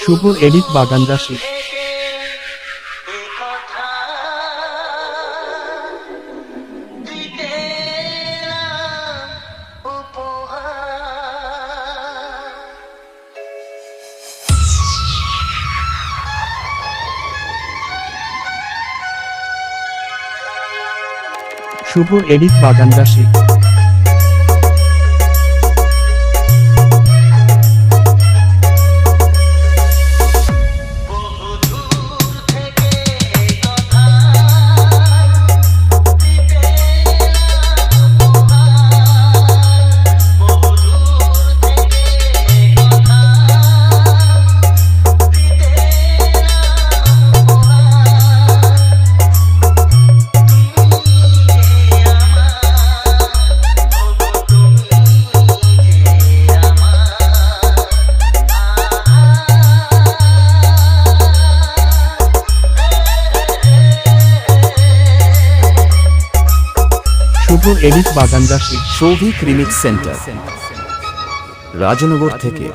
শুভর এডিট বাগান রাশি। শুভ এডিট বাগান রাশি। শুভ এডিট বাগান রাশি। সৌভিক রিমিক্স সেন্টার, রাজনগর থেকে।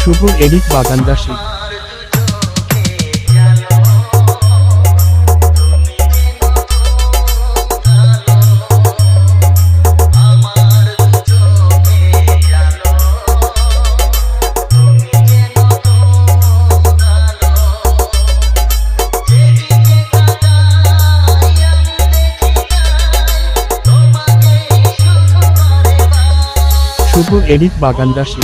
শুভ এডিট বাগান রাশি। শুভ এডিট বাগান রাশি।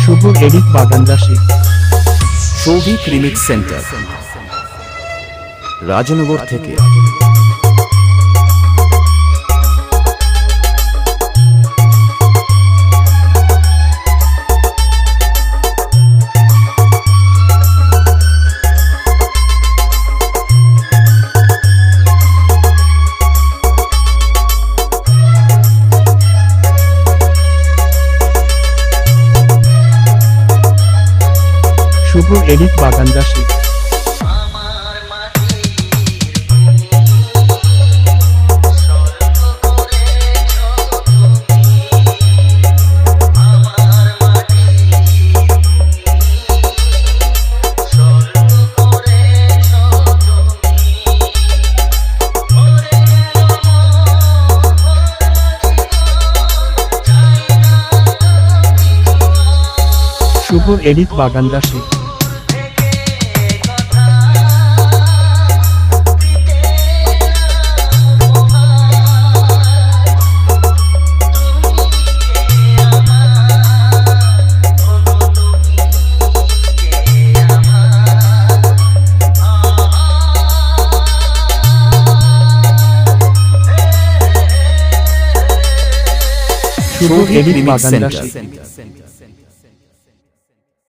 শুভ এডিট বাগান রাশি। সৌভিক রিমিক্স সেন্টার, রাজনগর থেকে। শুভ এডিট বাগান রাশি। শুভ এডিট বাগান রাশি। শুভ এডিট বাগান রাশি।